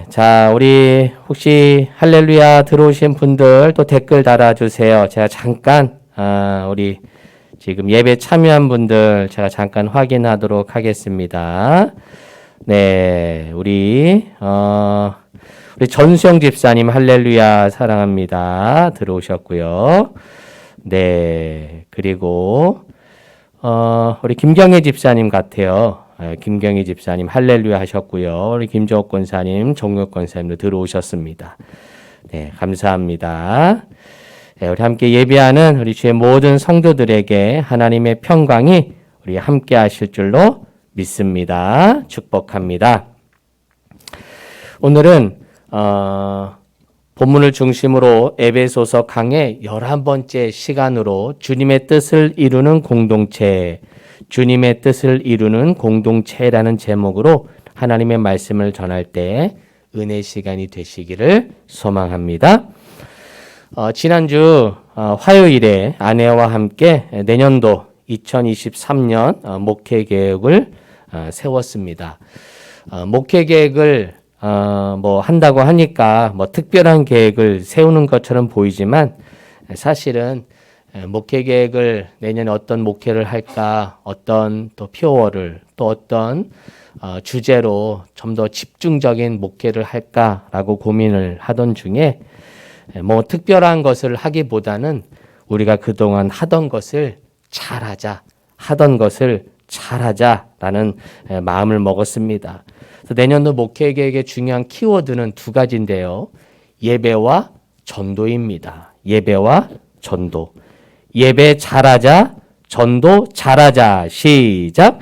자, 우리 혹시 할렐루야 들어오신 분들 또 댓글 달아주세요. 제가 잠깐, 우리 지금 예배 참여한 분들 제가 잠깐 확인하도록 하겠습니다. 네, 우리 전수영 집사님 할렐루야 사랑합니다. 들어오셨고요. 네, 그리고, 우리 김경혜 집사님 같아요. 김경희 집사님 할렐루야 하셨고요. 우리 김정옥 권사님, 정육 권사님도 들어오셨습니다. 네, 감사합니다. 네, 우리 함께 예배하는 우리 주의 모든 성도들에게 하나님의 평강이 우리 함께 하실 줄로 믿습니다. 축복합니다. 오늘은 본문을 중심으로 에베소서 강의 11번째 시간으로 주님의 뜻을 이루는 공동체, 주님의 뜻을 이루는 공동체라는 제목으로 하나님의 말씀을 전할 때 은혜 시간이 되시기를 소망합니다. 지난주 화요일에 아내와 함께 내년도 2023년 목회 계획을 세웠습니다. 목회 계획을 뭐 한다고 하니까 뭐 특별한 계획을 세우는 것처럼 보이지만 사실은 목회 계획을 내년에 어떤 목회를 할까, 어떤 또 표어를 또 어떤 주제로 좀 더 집중적인 목회를 할까라고 고민을 하던 중에 뭐 특별한 것을 하기보다는 우리가 그동안 하던 것을 잘하자, 하던 것을 잘하자라는 마음을 먹었습니다. 그래서 내년도 목회 계획의 중요한 키워드는 두 가지인데요. 예배와 전도입니다. 예배와 전도. 예배 잘하자, 전도 잘하자. 시작.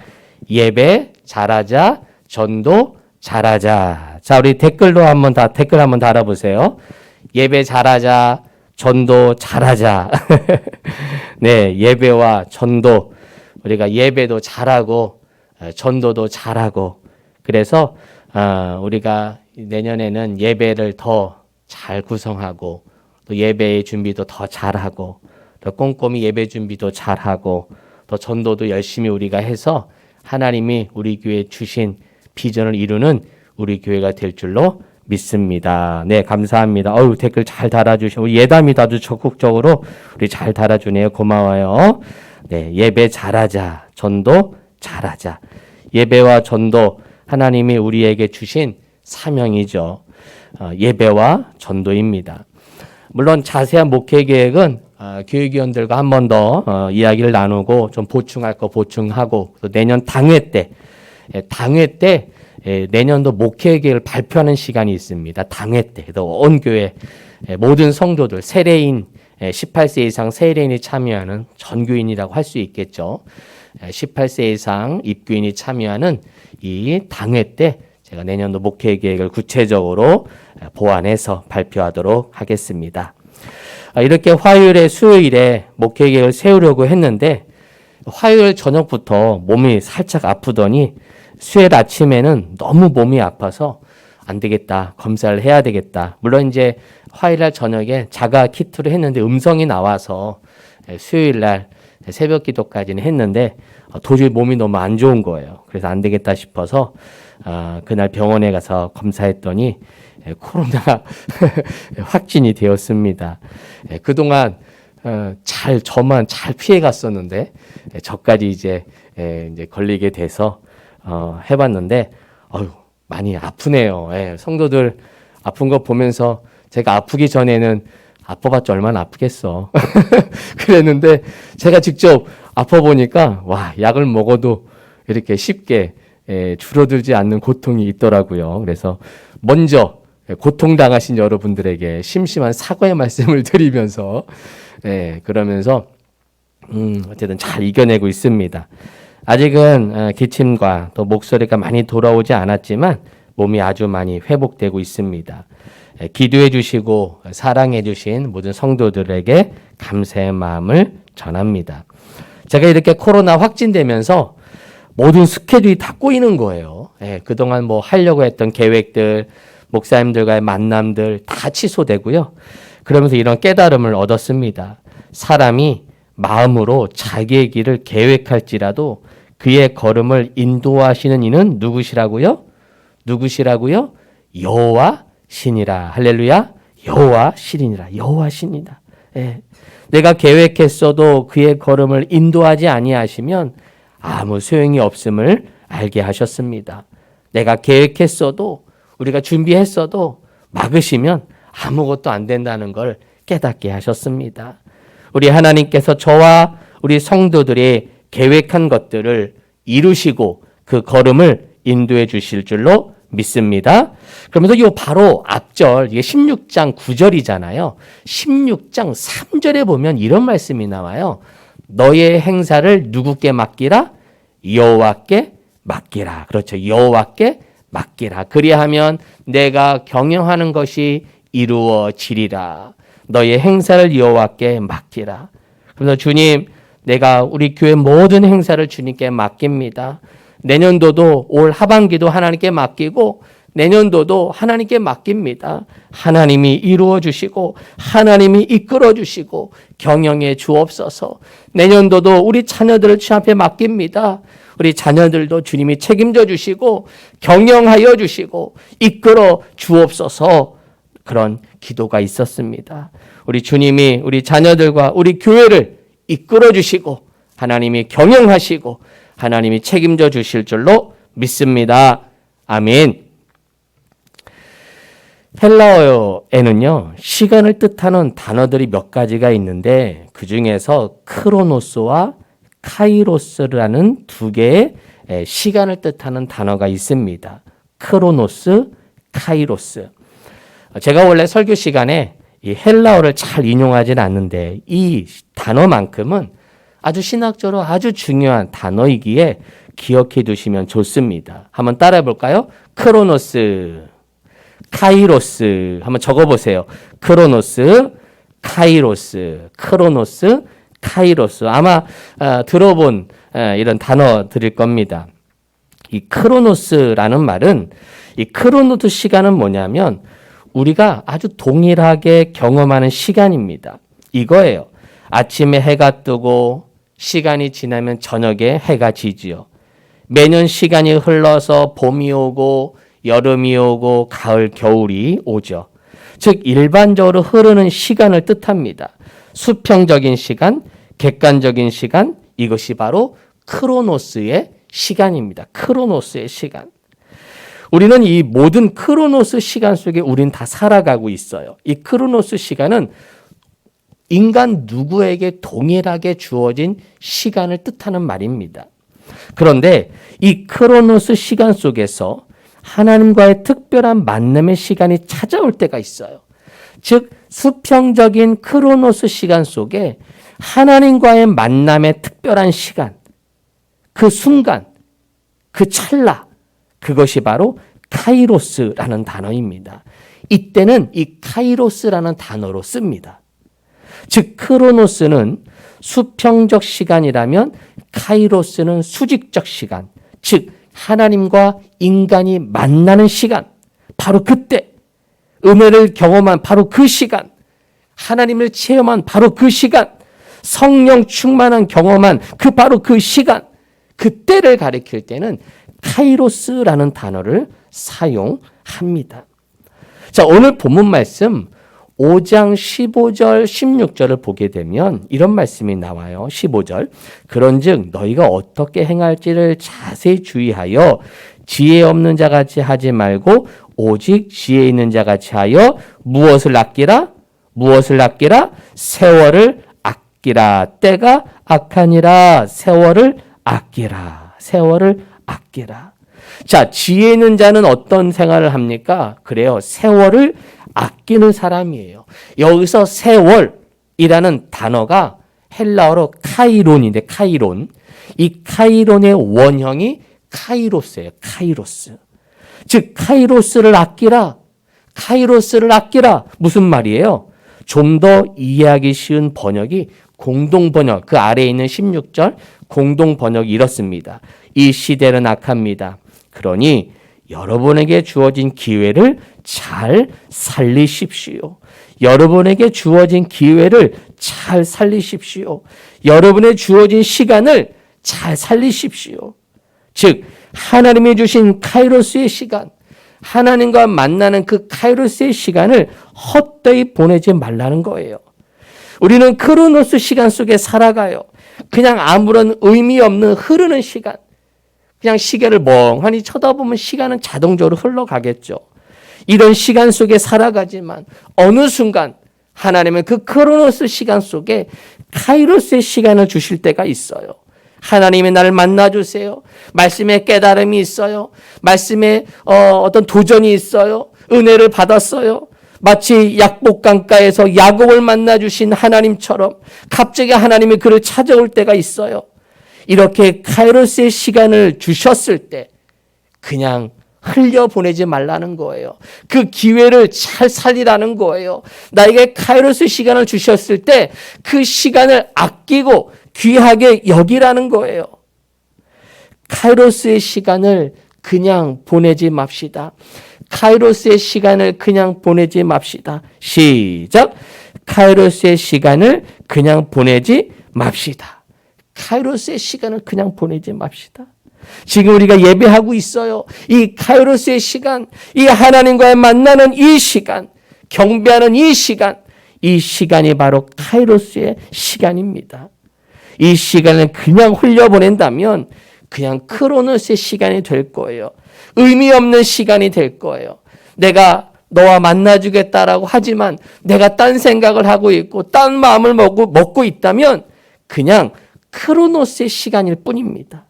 예배 잘하자, 전도 잘하자. 자, 우리 댓글 한번 달아보세요. 예배 잘하자, 전도 잘하자. 네, 예배와 전도. 우리가 예배도 잘하고, 전도도 잘하고. 그래서, 우리가 내년에는 예배를 더 잘 구성하고, 또 예배의 준비도 더 잘하고, 더 꼼꼼히 예배 준비도 잘하고 더 전도도 열심히 우리가 해서 하나님이 우리 교회에 주신 비전을 이루는 우리 교회가 될 줄로 믿습니다. 네, 감사합니다. 댓글 잘 달아주시고 우리 예담이도 아주 적극적으로 우리 잘 달아주네요. 고마워요. 네, 예배 잘하자, 전도 잘하자. 예배와 전도 하나님이 우리에게 주신 사명이죠. 예배와 전도입니다. 물론 자세한 목회 계획은 교육위원들과 한 번 더 이야기를 나누고 좀 보충할 거 보충하고 또 내년 당회 때 내년도 목회 계획을 발표하는 시간이 있습니다. 당회 때 온 교회 모든 성도들 세례인 18세 이상 세례인이 참여하는 전교인이라고 할 수 있겠죠. 18세 이상 입교인이 참여하는 이 당회 때 제가 내년도 목회 계획을 구체적으로 보완해서 발표하도록 하겠습니다. 이렇게 화요일에 수요일에 목회 계획을 세우려고 했는데 화요일 저녁부터 몸이 살짝 아프더니 수요일 아침에는 너무 몸이 아파서 안 되겠다. 검사를 해야 되겠다. 물론 이제 화요일 날 저녁에 자가 키트를 했는데 음성이 나와서 수요일 날 새벽 기도까지는 했는데 도저히 몸이 너무 안 좋은 거예요. 그래서 안 되겠다 싶어서 그날 병원에 가서 검사했더니 코로나 확진이 되었습니다. 그동안 저만 잘 피해 갔었는데 저까지 이제 걸리게 돼서 해봤는데 많이 아프네요. 성도들 아픈 거 보면서 제가 아프기 전에는 아파봤자 얼마나 아프겠어. 그랬는데 제가 직접 아파보니까 와, 약을 먹어도 이렇게 쉽게 줄어들지 않는 고통이 있더라고요. 그래서 먼저 고통당하신 여러분들에게 심심한 사과의 말씀을 드리면서 그러면서 어쨌든 잘 이겨내고 있습니다. 아직은 기침과 또 목소리가 많이 돌아오지 않았지만 몸이 아주 많이 회복되고 있습니다. 기도해 주시고 사랑해 주신 모든 성도들에게 감사의 마음을 전합니다. 제가 이렇게 코로나 확진되면서 모든 스케줄이 다 꼬이는 거예요. 그동안 뭐 하려고 했던 계획들, 목사님들과의 만남들 다 취소되고요. 그러면서 이런 깨달음을 얻었습니다. 사람이 마음으로 자기의 길을 계획할지라도 그의 걸음을 인도하시는 이는 누구시라고요? 누구시라고요? 여호와 신이라. 할렐루야. 여호와 신이라. 여호와 신이다. 예. 내가 계획했어도 그의 걸음을 인도하지 아니하시면 아무 소용이 없음을 알게 하셨습니다. 내가 계획했어도 우리가 준비했어도 막으시면 아무것도 안 된다는 걸 깨닫게 하셨습니다. 우리 하나님께서 저와 우리 성도들이 계획한 것들을 이루시고 그 걸음을 인도해 주실 줄로 믿습니다. 그러면서 이 바로 앞절, 이게 16장 9절이잖아요. 16장 3절에 보면 이런 말씀이 나와요. 너의 행사를 누구께 맡기라? 여호와께 맡기라. 그렇죠. 여호와께 맡기라. 그리하면 내가 경영하는 것이 이루어지리라. 너의 행사를 여호와께 맡기라. 그래서 주님, 내가 우리 교회 모든 행사를 주님께 맡깁니다. 내년도도 올 하반기도 하나님께 맡기고 내년도도 하나님께 맡깁니다. 하나님이 이루어 주시고 하나님이 이끌어 주시고 경영해 주옵소서. 내년도도 우리 자녀들을 주 앞에 맡깁니다. 우리 자녀들도 주님이 책임져 주시고 경영하여 주시고 이끌어 주옵소서. 그런 기도가 있었습니다. 우리 주님이 우리 자녀들과 우리 교회를 이끌어 주시고 하나님이 경영하시고 하나님이 책임져 주실 줄로 믿습니다. 아멘. 헬라어에는요, 시간을 뜻하는 단어들이 몇 가지가 있는데 그 중에서 크로노스와 카이로스라는 두 개의 시간을 뜻하는 단어가 있습니다. 크로노스, 카이로스. 제가 원래 설교 시간에 이 헬라어를 잘 인용하진 않는데 이 단어만큼은 아주 신학적으로 아주 중요한 단어이기에 기억해 두시면 좋습니다. 한번 따라해 볼까요? 크로노스, 카이로스. 한번 적어 보세요. 크로노스, 카이로스, 크로노스, 카이로스. 아마 들어본 이런 단어들일 겁니다. 이 크로노스라는 말은 이 크로노스 시간은 뭐냐면 우리가 아주 동일하게 경험하는 시간입니다. 이거예요. 아침에 해가 뜨고 시간이 지나면 저녁에 해가 지지요. 매년 시간이 흘러서 봄이 오고 여름이 오고 가을, 겨울이 오죠. 즉 일반적으로 흐르는 시간을 뜻합니다. 수평적인 시간, 객관적인 시간, 이것이 바로 크로노스의 시간입니다. 크로노스의 시간. 우리는 이 모든 크로노스 시간 속에 우린 다 살아가고 있어요. 이 크로노스 시간은 인간 누구에게 동일하게 주어진 시간을 뜻하는 말입니다. 그런데 이 크로노스 시간 속에서 하나님과의 특별한 만남의 시간이 찾아올 때가 있어요. 즉 수평적인 크로노스 시간 속에 하나님과의 만남의 특별한 시간, 그 순간, 그 찰나, 그것이 바로 카이로스라는 단어입니다. 이때는 이 카이로스라는 단어로 씁니다. 즉 크로노스는 수평적 시간이라면 카이로스는 수직적 시간, 즉 하나님과 인간이 만나는 시간, 바로 그때 은혜를 경험한 바로 그 시간, 하나님을 체험한 바로 그 시간, 성령 충만한 경험한 그 바로 그 시간, 그때를 가리킬 때는 카이로스라는 단어를 사용합니다. 자, 오늘 본문 말씀 5장 15절 16절을 보게 되면 이런 말씀이 나와요. 15절. 그런즉 너희가 어떻게 행할지를 자세히 주의하여 지혜 없는 자 같이 하지 말고 오직 지혜 있는 자 같이 하여 무엇을 아끼라? 무엇을 아끼라? 세월을 아끼라. 때가 악하니라. 세월을 아끼라. 세월을 아끼라. 자, 지혜 있는 자는 어떤 생활을 합니까? 그래요. 세월을 아끼는 사람이에요. 여기서 세월이라는 단어가 헬라어로 카이론인데 카이론. 이 카이론의 원형이 카이로스예요. 카이로스. 즉 카이로스를 아끼라. 카이로스를 아끼라. 무슨 말이에요? 좀 더 이해하기 쉬운 번역이 공동번역, 그 아래에 있는 16절 공동번역이 이렇습니다. 이 시대는 악합니다. 그러니 여러분에게 주어진 기회를 잘 살리십시오. 여러분에게 주어진 기회를 잘 살리십시오. 여러분의 주어진 시간을 잘 살리십시오. 즉 하나님이 주신 카이로스의 시간, 하나님과 만나는 그 카이로스의 시간을 헛되이 보내지 말라는 거예요. 우리는 크로노스 시간 속에 살아가요. 그냥 아무런 의미 없는 흐르는 시간. 그냥 시계를 멍하니 쳐다보면 시간은 자동적으로 흘러가겠죠. 이런 시간 속에 살아가지만 어느 순간 하나님은 그 크로노스 시간 속에 카이로스의 시간을 주실 때가 있어요. 하나님이 나를 만나주세요. 말씀에 깨달음이 있어요. 말씀에 어떤 도전이 있어요. 은혜를 받았어요. 마치 약복강가에서 야곱을 만나주신 하나님처럼 갑자기 하나님이 그를 찾아올 때가 있어요. 이렇게 카이로스의 시간을 주셨을 때 그냥 흘려보내지 말라는 거예요. 그 기회를 잘 살리라는 거예요. 나에게 카이로스 시간을 주셨을 때 그 시간을 아끼고 귀하게 여기라는 거예요. 카이로스의 시간을 그냥 보내지 맙시다. 카이로스의 시간을 그냥 보내지 맙시다. 시작. 카이로스의 시간을 그냥 보내지 맙시다. 카이로스의 시간을 그냥 보내지 맙시다. 지금 우리가 예배하고 있어요. 이 카이로스의 시간, 이 하나님과의 만나는 이 시간, 경배하는 이 시간이 바로 카이로스의 시간입니다. 이 시간을 그냥 흘려보낸다면 그냥 크로노스의 시간이 될 거예요. 의미 없는 시간이 될 거예요. 내가 너와 만나주겠다라고 하지만 내가 딴 생각을 하고 있고 딴 마음을 먹고 있다면 그냥 크로노스의 시간일 뿐입니다.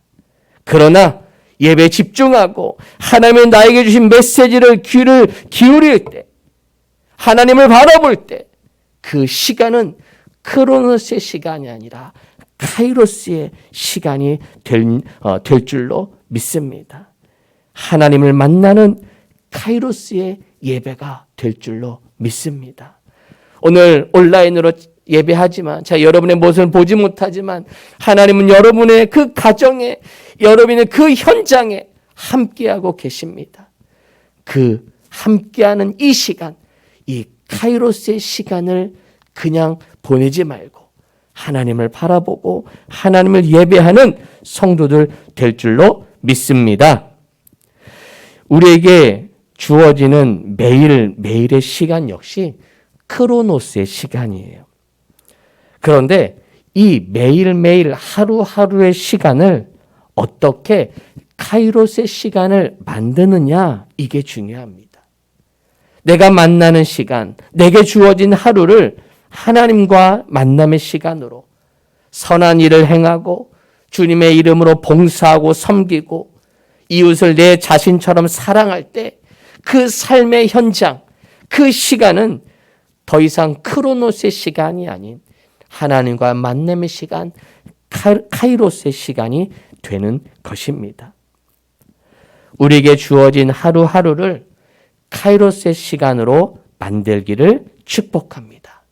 그러나 예배에 집중하고 하나님이 나에게 주신 메시지를 귀를 기울일 때, 하나님을 바라볼 때 그 시간은 크로노스의 시간이 아니라 카이로스의 시간이 될 줄로 믿습니다. 하나님을 만나는 카이로스의 예배가 될 줄로 믿습니다. 오늘 온라인으로 예배하지만 여러분의 모습을 보지 못하지만 하나님은 여러분의 그 가정에 여러분의 그 현장에 함께하고 계십니다. 그 함께하는 이 시간, 이 카이로스의 시간을 그냥 보내지 말고 하나님을 바라보고 하나님을 예배하는 성도들 될 줄로 믿습니다. 우리에게 주어지는 매일매일의 시간 역시 크로노스의 시간이에요. 그런데 이 매일매일 하루하루의 시간을 어떻게 카이로스의 시간을 만드느냐, 이게 중요합니다. 내가 만나는 시간, 내게 주어진 하루를 하나님과 만남의 시간으로 선한 일을 행하고 주님의 이름으로 봉사하고 섬기고 이웃을 내 자신처럼 사랑할 때 그 삶의 현장, 그 시간은 더 이상 크로노스의 시간이 아닌 하나님과 만남의 시간, 카이로스의 시간이 되는 것입니다. 우리에게 주어진 하루하루를 카이로스의 시간으로 만들기를 축복합니다.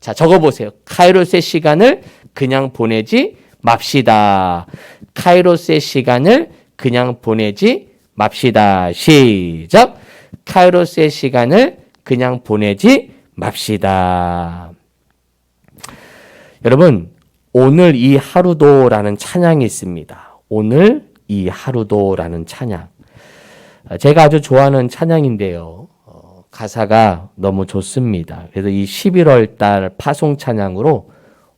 자, 적어보세요. 카이로스의 시간을 그냥 보내지 맙시다. 카이로스의 시간을 그냥 보내지 맙시다. 시작. 카이로스의 시간을 그냥 보내지 맙시다. 여러분, 오늘 이 하루도라는 찬양이 있습니다. 오늘 이 하루도라는 찬양. 제가 아주 좋아하는 찬양인데요. 가사가 너무 좋습니다. 그래서 이 11월 달 파송 찬양으로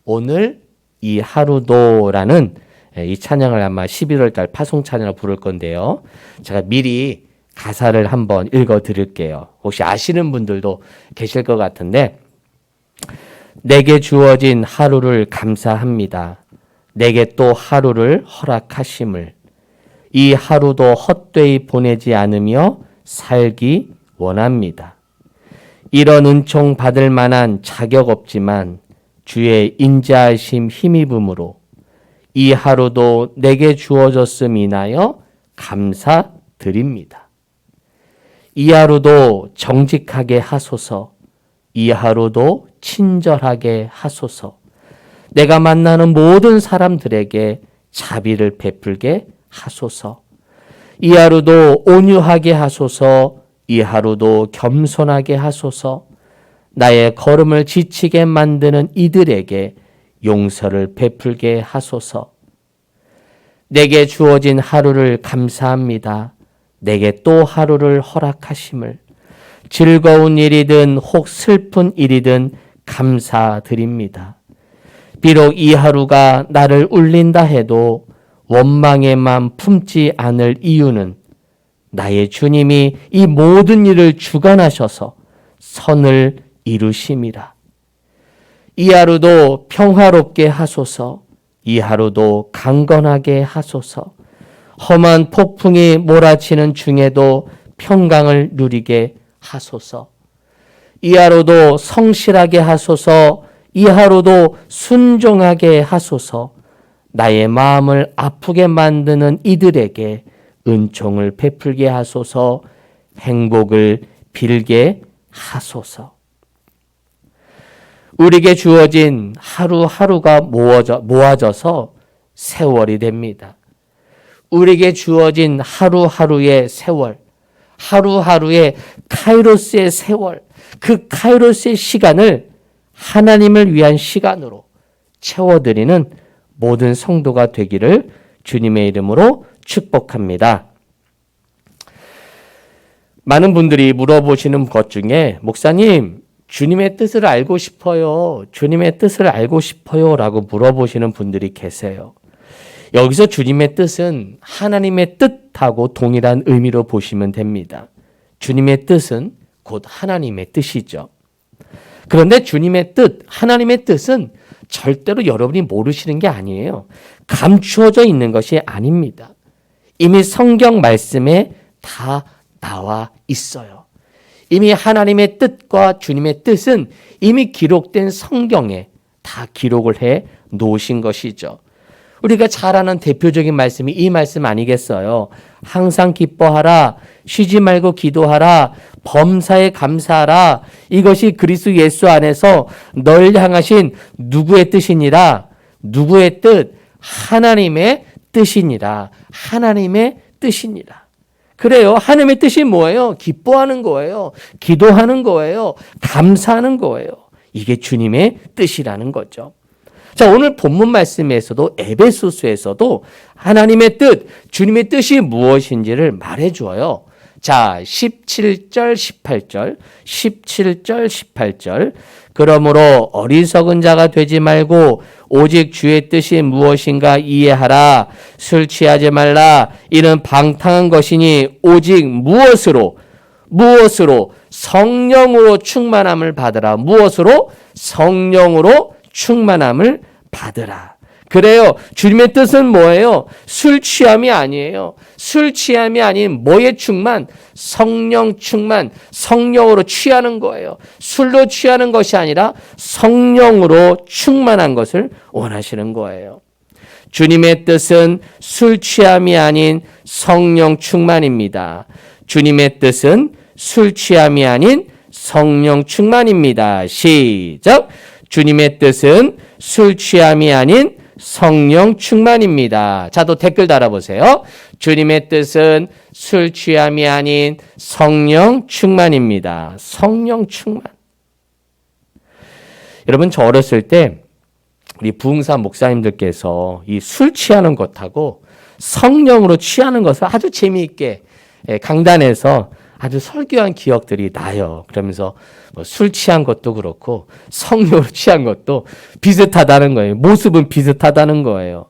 오늘 이 하루도라는 이 찬양을 아마 11월 달 파송 찬양을 부를 건데요. 제가 미리 가사를 한번 읽어 드릴게요. 혹시 아시는 분들도 계실 것 같은데, 내게 주어진 하루를 감사합니다. 내게 또 하루를 허락하심을. 이 하루도 헛되이 보내지 않으며 살기 원합니다. 이런 은총 받을 만한 자격 없지만 주의 인자하심 힘입음으로 이 하루도 내게 주어졌음 인하여 감사드립니다. 이 하루도 정직하게 하소서. 이 하루도 친절하게 하소서. 내가 만나는 모든 사람들에게 자비를 베풀게 하소서. 이 하루도 온유하게 하소서. 이 하루도 겸손하게 하소서. 나의 걸음을 지치게 만드는 이들에게 용서를 베풀게 하소서. 내게 주어진 하루를 감사합니다. 내게 또 하루를 허락하심을 즐거운 일이든 혹 슬픈 일이든 감사드립니다. 비록 이 하루가 나를 울린다 해도 원망의 맘 품지 않을 이유는 나의 주님이 이 모든 일을 주관하셔서 선을 이루심이라. 이 하루도 평화롭게 하소서. 이 하루도 강건하게 하소서. 험한 폭풍이 몰아치는 중에도 평강을 누리게 하소서. 이 하루도 성실하게 하소서. 이 하루도 순종하게 하소서. 나의 마음을 아프게 만드는 이들에게 은총을 베풀게 하소서. 행복을 빌게 하소서. 우리에게 주어진 하루하루가 모아져서 세월이 됩니다. 우리에게 주어진 하루하루의 세월, 하루하루의 카이로스의 세월, 그 카이로스의 시간을 하나님을 위한 시간으로 채워드리는 모든 성도가 되기를 주님의 이름으로 축복합니다. 많은 분들이 물어보시는 것 중에 목사님, 주님의 뜻을 알고 싶어요. 주님의 뜻을 알고 싶어요. 라고 물어보시는 분들이 계세요. 여기서 주님의 뜻은 하나님의 뜻하고 동일한 의미로 보시면 됩니다. 주님의 뜻은 곧 하나님의 뜻이죠. 그런데 주님의 뜻, 하나님의 뜻은 절대로 여러분이 모르시는 게 아니에요. 감추어져 있는 것이 아닙니다. 이미 성경 말씀에 다 나와 있어요. 이미 하나님의 뜻과 주님의 뜻은 이미 기록된 성경에 다 기록을 해 놓으신 것이죠. 우리가 잘 아는 대표적인 말씀이 이 말씀 아니겠어요? 항상 기뻐하라, 쉬지 말고 기도하라, 범사에 감사하라. 이것이 그리스도 예수 안에서 널 향하신 누구의 뜻이니라? 누구의 뜻? 하나님의 뜻이니라. 하나님의 뜻이니라. 그래요. 하나님의 뜻이 뭐예요? 기뻐하는 거예요. 기도하는 거예요. 감사하는 거예요. 이게 주님의 뜻이라는 거죠. 자, 오늘 본문 말씀에서도 에베소서에서도 하나님의 뜻, 주님의 뜻이 무엇인지를 말해줘요. 자, 17절, 18절, 17절, 18절. 그러므로 어리석은 자가 되지 말고 오직 주의 뜻이 무엇인가 이해하라. 술 취하지 말라. 이는 방탕한 것이니 오직 무엇으로 성령으로 충만함을 받으라. 무엇으로? 성령으로 충만함을 받으라. 그래요. 주님의 뜻은 뭐예요? 술 취함이 아니에요. 술 취함이 아닌 뭐의 충만? 성령 충만, 성령으로 취하는 거예요. 술로 취하는 것이 아니라 성령으로 충만한 것을 원하시는 거예요. 주님의 뜻은 술 취함이 아닌 성령 충만입니다. 주님의 뜻은 술 취함이 아닌 성령 충만입니다. 시작. 주님의 뜻은 술 취함이 아닌 성령 충만입니다. 자, 또 댓글 달아보세요. 주님의 뜻은 술 취함이 아닌 성령 충만입니다. 성령 충만. 여러분, 저 어렸을 때 우리 부흥사 목사님들께서 이 술 취하는 것하고 성령으로 취하는 것을 아주 재미있게 강단에서 아주 설교한 기억들이 나요. 그러면서 술 취한 것도 그렇고 성령으로 취한 것도 비슷하다는 거예요. 모습은 비슷하다는 거예요.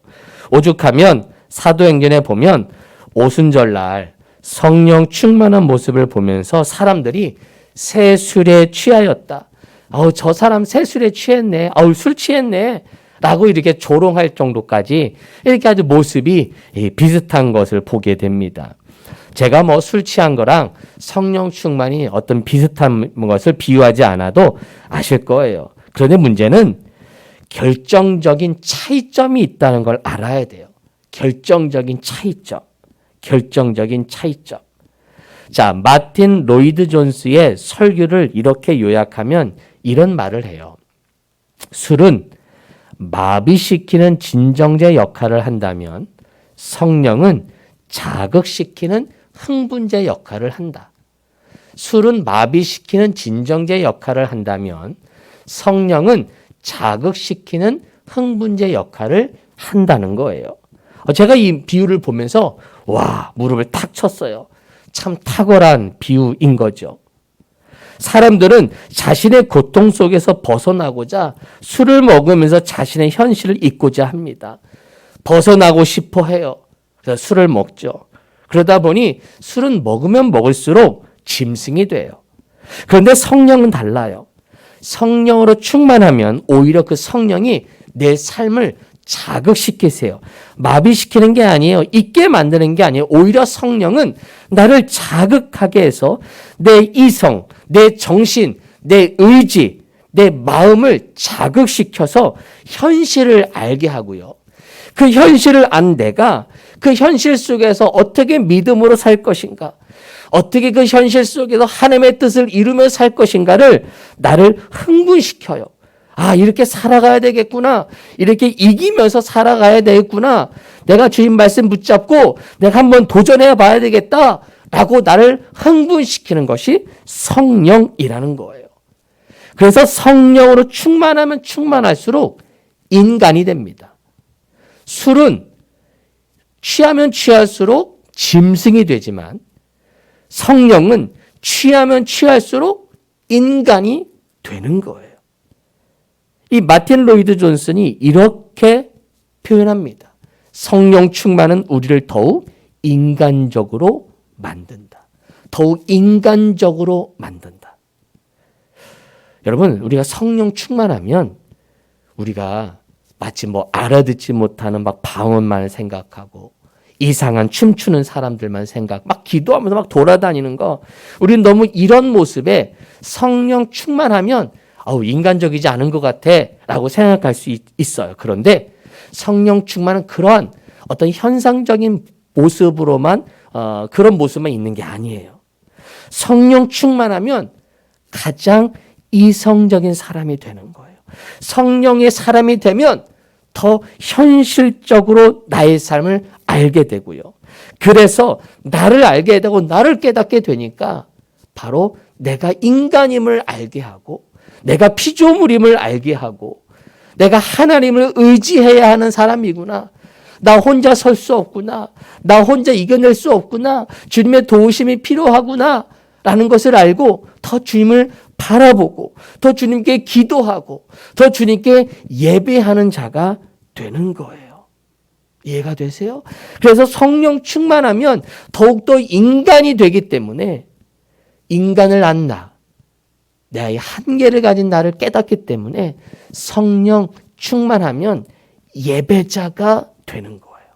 오죽하면 사도행전에 보면 오순절날 성령 충만한 모습을 보면서 사람들이 새 술에 취하였다. 저 사람 새 술에 취했네. 술 취했네. 라고 이렇게 조롱할 정도까지 이렇게 아주 모습이 비슷한 것을 보게 됩니다. 제가 술 취한 거랑 성령 충만이 어떤 비슷한 것을 비유하지 않아도 아실 거예요. 그런데 문제는 결정적인 차이점이 있다는 걸 알아야 돼요. 결정적인 차이점. 자, 마틴 로이드 존스의 설교를 이렇게 요약하면 이런 말을 해요. 술은 마비시키는 진정제 역할을 한다면 성령은 자극시키는 흥분제 역할을 한다. 술은 마비시키는 진정제 역할을 한다면 성령은 자극시키는 흥분제 역할을 한다는 거예요. 제가 이 비유를 보면서 무릎을 탁 쳤어요. 참 탁월한 비유인 거죠. 사람들은 자신의 고통 속에서 벗어나고자 술을 먹으면서 자신의 현실을 잊고자 합니다. 벗어나고 싶어 해요. 그래서 술을 먹죠. 그러다 보니 술은 먹으면 먹을수록 짐승이 돼요. 그런데 성령은 달라요. 성령으로 충만하면 오히려 그 성령이 내 삶을 자극시키세요. 마비시키는 게 아니에요. 잊게 만드는 게 아니에요. 오히려 성령은 나를 자극하게 해서 내 이성, 내 정신, 내 의지, 내 마음을 자극시켜서 현실을 알게 하고요. 그 현실을 안 내가 그 현실 속에서 어떻게 믿음으로 살 것인가, 어떻게 그 현실 속에서 하나님의 뜻을 이루며 살 것인가를 나를 흥분시켜요. 아, 이렇게 살아가야 되겠구나. 이렇게 이기면서 살아가야 되겠구나. 내가 주님 말씀 붙잡고 내가 한번 도전해 봐야 되겠다. 라고 나를 흥분시키는 것이 성령이라는 거예요. 그래서 성령으로 충만하면 충만할수록 인간이 됩니다. 술은 취하면 취할수록 짐승이 되지만 성령은 취하면 취할수록 인간이 되는 거예요. 이 마틴 로이드 존슨이 이렇게 표현합니다. 성령 충만은 우리를 더욱 인간적으로 만든다. 더욱 인간적으로 만든다. 여러분, 우리가 성령 충만하면 우리가 마치 알아듣지 못하는 방언만 생각하고 이상한 춤추는 사람들만 막 기도하면서 막 돌아다니는 거, 우리는 너무 이런 모습에 성령 충만하면 인간적이지 않은 것 같아 라고 생각할 수 있어요. 그런데 성령 충만은 그러한 어떤 현상적인 모습으로만 그런 모습만 있는 게 아니에요. 성령 충만하면 가장 이성적인 사람이 되는 거예요. 성령의 사람이 되면 더 현실적으로 나의 삶을 알게 되고요. 그래서 나를 알게 되고 나를 깨닫게 되니까 바로 내가 인간임을 알게 하고 내가 피조물임을 알게 하고 내가 하나님을 의지해야 하는 사람이구나. 나 혼자 설 수 없구나. 나 혼자 이겨낼 수 없구나. 주님의 도우심이 필요하구나. 라는 것을 알고 더 주님을 바라보고 더 주님께 기도하고 더 주님께 예배하는 자가 되는 거예요. 이해가 되세요? 그래서 성령 충만하면 더욱더 인간이 되기 때문에 인간을 안나 나의 한계를 가진 나를 깨닫기 때문에 성령 충만하면 예배자가 되는 거예요.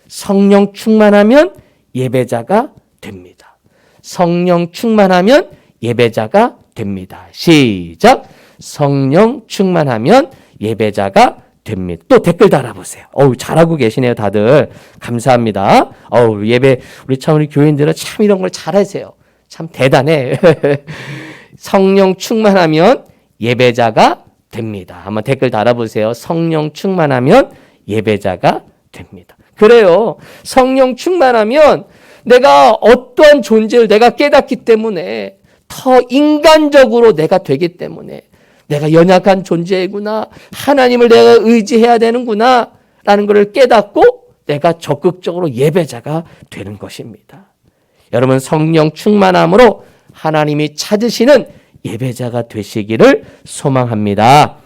성령 충만하면 예배자가 됩니다. 성령 충만하면 예배자가 됩니다. 시작. 성령 충만하면 예배자가 됩니다. 또 댓글 달아보세요. 잘하고 계시네요, 다들. 감사합니다. 예배, 우리 교인들은 참 이런 걸 잘하세요. 참 대단해. 성령 충만하면 예배자가 됩니다. 한번 댓글 달아보세요. 성령 충만하면 예배자가 됩니다. 그래요. 성령 충만하면 내가 어떠한 존재를 내가 깨닫기 때문에 더 인간적으로 내가 되기 때문에 내가 연약한 존재이구나. 하나님을 내가 의지해야 되는구나. 라는 것을 깨닫고 내가 적극적으로 예배자가 되는 것입니다. 여러분, 성령 충만함으로 하나님이 찾으시는 예배자가 되시기를 소망합니다.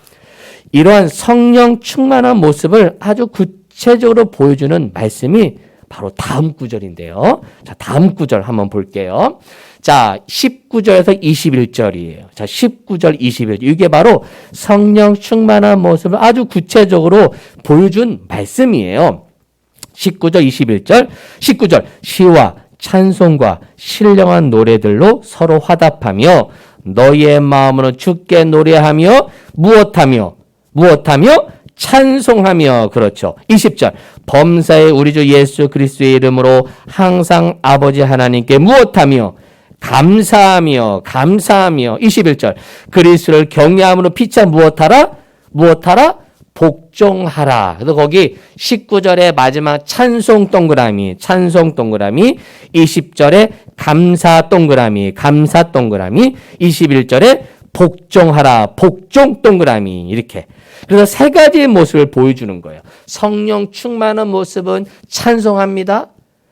이러한 성령 충만한 모습을 아주 구체적으로 보여주는 말씀이 바로 다음 구절인데요. 자, 다음 구절 한번 볼게요. 자, 19절에서 21절이에요. 자, 19절, 21절. 이게 바로 성령 충만한 모습을 아주 구체적으로 보여준 말씀이에요. 19절, 21절. 19절. 시와 찬송과 신령한 노래들로 서로 화답하며 너희의 마음으로 주께 노래하며 무엇하며 찬송하며. 그렇죠. 20절. 범사의 우리 주 예수 그리스도의 이름으로 항상 아버지 하나님께 무엇하며 감사하며. 21절. 그리스도를 경외함으로 피차 무엇하라? 복종하라. 그래서 거기 19절의 마지막 찬송 동그라미. 20절에 감사 동그라미. 21절에 복종하라. 복종 동그라미. 이렇게. 그래서 세 가지의 모습을 보여주는 거예요. 성령 충만한 모습은 찬송합니다.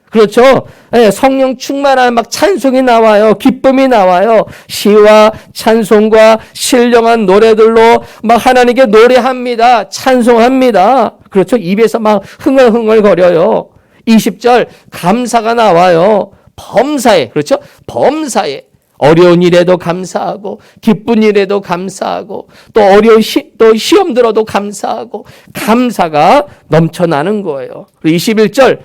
그렇죠? 예, 성령 충만한 막 찬송이 나와요. 기쁨이 나와요. 시와 찬송과 신령한 노래들로 막 하나님께 노래합니다. 찬송합니다. 그렇죠? 입에서 막 흥얼흥얼 거려요. 20절 감사가 나와요. 범사에, 그렇죠? 범사에. 어려운 일에도 감사하고 기쁜 일에도 감사하고 또 어려운 또 시험 들어도 감사하고 감사가 넘쳐나는 거예요. 그리고 21절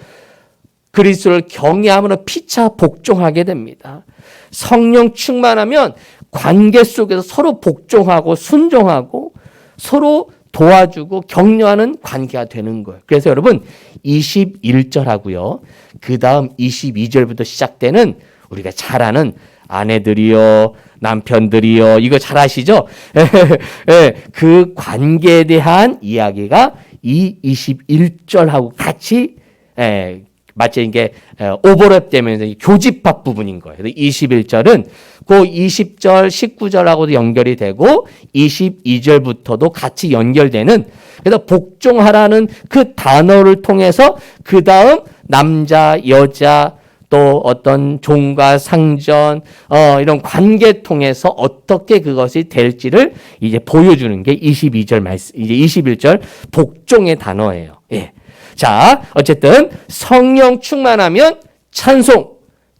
그리스도를 경외함으로 피차 복종하게 됩니다. 성령 충만하면 관계 속에서 서로 복종하고 순종하고 서로 도와주고 격려하는 관계가 되는 거예요. 그래서 여러분 21절하고요. 그 다음 22절부터 시작되는 우리가 잘 아는 아내들이요, 남편들이요, 이거 잘 아시죠? 그 관계에 대한 이야기가 이 21절하고 같이 마치 이게 오버랩 되면서 교집합 부분인 거예요. 21절은 그 20절, 19절하고도 연결이 되고 22절부터도 같이 연결되는, 그래서 복종하라는 그 단어를 통해서 그 다음 남자, 여자, 또 어떤 종과 상전, 이런 관계 통해서 어떻게 그것이 될지를 이제 보여주는 게 22절 말씀, 이제 21절 복종의 단어예요. 예. 자, 어쨌든 성령 충만하면 찬송,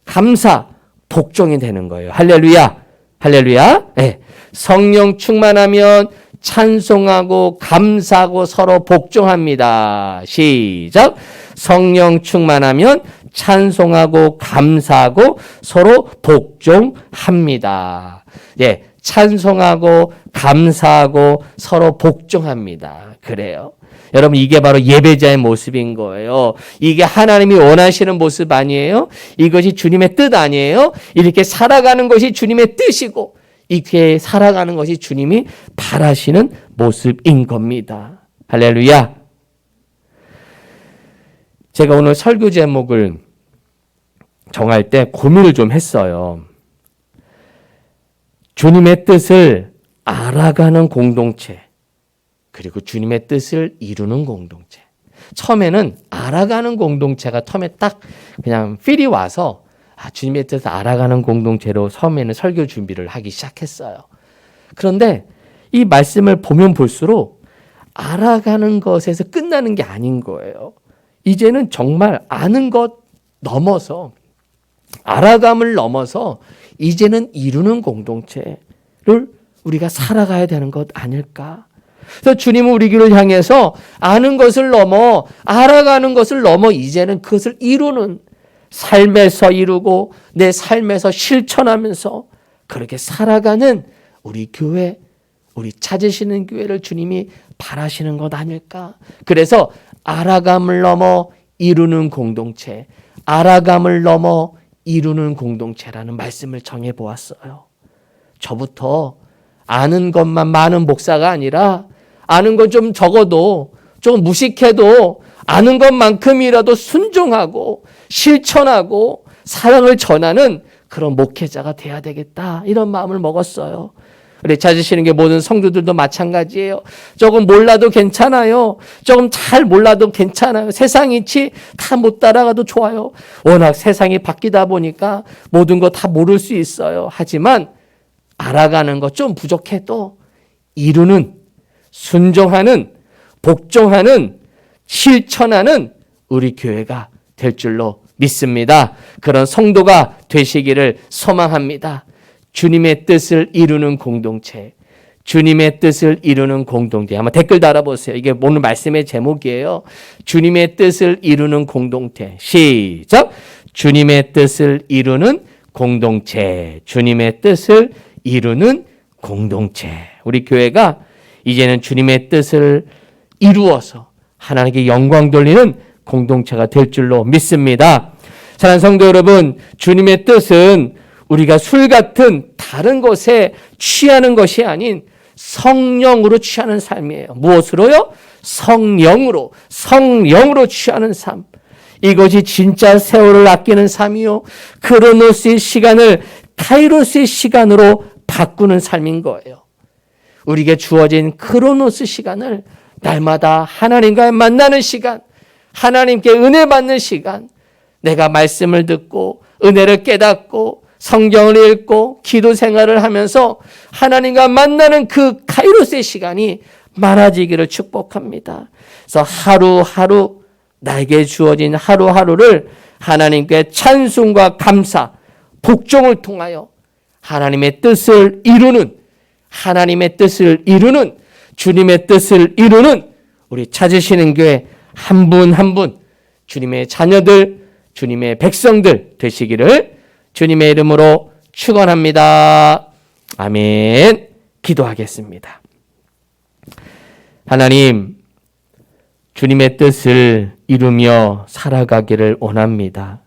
감사, 복종이 되는 거예요. 할렐루야. 할렐루야. 예. 성령 충만하면 찬송하고 감사하고 서로 복종합니다. 시작. 성령 충만하면 찬송하고 감사하고 서로 복종합니다. 예, 찬송하고 감사하고 서로 복종합니다. 그래요. 여러분 이게 바로 예배자의 모습인 거예요. 이게 하나님이 원하시는 모습 아니에요? 이것이 주님의 뜻 아니에요? 이렇게 살아가는 것이 주님의 뜻이고 이렇게 살아가는 것이 주님이 바라시는 모습인 겁니다. 할렐루야. 제가 오늘 설교 제목을 정할 때 고민을 좀 했어요. 주님의 뜻을 알아가는 공동체, 그리고 주님의 뜻을 이루는 공동체. 처음에는 알아가는 공동체가 처음에 딱 그냥 필이 와서 주님의 뜻을 알아가는 공동체로 처음에는 설교 준비를 하기 시작했어요. 그런데 이 말씀을 보면 볼수록 알아가는 것에서 끝나는 게 아닌 거예요. 이제는 정말 아는 것 넘어서, 알아감을 넘어서 이제는 이루는 공동체를 우리가 살아가야 되는 것 아닐까? 그래서 주님은 우리 길을 향해서 아는 것을 넘어, 알아가는 것을 넘어 이제는 그것을 이루는, 삶에서 이루고 내 삶에서 실천하면서 그렇게 살아가는 우리 교회, 우리 찾으시는 교회를 주님이 바라시는 것 아닐까? 그래서 알아감을 넘어 이루는 공동체, 알아감을 넘어 이루는 공동체라는 말씀을 정해 보았어요. 저부터 아는 것만 많은 목사가 아니라 아는 것 좀 적어도 좀 무식해도 아는 것만큼이라도 순종하고 실천하고 사랑을 전하는 그런 목회자가 돼야 되겠다, 이런 마음을 먹었어요. 우리 찾으시는 게 모든 성도들도 마찬가지예요. 조금 몰라도 괜찮아요. 조금 잘 몰라도 괜찮아요. 세상이치 다 못 따라가도 좋아요. 워낙 세상이 바뀌다 보니까 모든 거 다 모를 수 있어요. 하지만 알아가는 것 좀 부족해도 이루는, 순종하는, 복종하는, 실천하는 우리 교회가 될 줄로 믿습니다. 그런 성도가 되시기를 소망합니다. 주님의 뜻을 이루는 공동체, 주님의 뜻을 이루는 공동체. 한번 댓글 달아보세요. 이게 오늘 말씀의 제목이에요. 주님의 뜻을 이루는 공동체. 시작. 주님의 뜻을 이루는 공동체. 주님의 뜻을 이루는 공동체. 우리 교회가 이제는 주님의 뜻을 이루어서 하나님께 영광 돌리는 공동체가 될 줄로 믿습니다. 사랑하는 성도 여러분, 주님의 뜻은 우리가 술 같은 다른 것에 취하는 것이 아닌 성령으로 취하는 삶이에요. 무엇으로요? 성령으로 취하는 삶. 이것이 진짜 세월을 아끼는 삶이요, 크로노스의 시간을 카이로스의 시간으로 바꾸는 삶인 거예요. 우리에게 주어진 크로노스 시간을 날마다 하나님과 만나는 시간, 하나님께 은혜 받는 시간, 내가 말씀을 듣고 은혜를 깨닫고 성경을 읽고 기도 생활을 하면서 하나님과 만나는 그 카이로스의 시간이 많아지기를 축복합니다. 그래서 하루하루 나에게 주어진 하루하루를 하나님께 찬송과 감사, 복종을 통하여 하나님의 뜻을 이루는 주님의 뜻을 이루는 우리 찾으시는 교회 한 분 한 분 주님의 자녀들, 주님의 백성들 되시기를 주님의 이름으로 축원합니다. 아멘. 기도하겠습니다. 하나님, 주님의 뜻을 이루며 살아가기를 원합니다.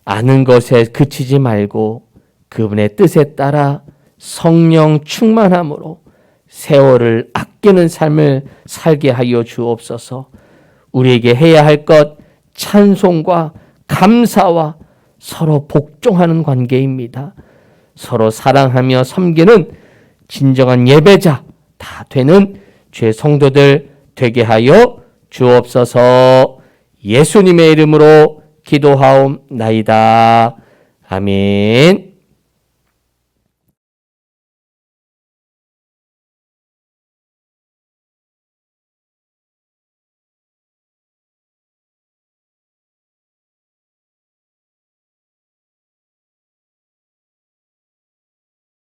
아는 것에 그치지 말고 그분의 뜻에 따라 성령 충만함으로 세월을 아끼는 삶을 살게 하여 주옵소서. 우리에게 해야 할 것 찬송과 감사와 서로 복종하는 관계입니다. 서로 사랑하며 섬기는 진정한 예배자 다 되는 주의 성도들 되게 하여 주옵소서. 예수님의 이름으로 기도하옵나이다. 아멘.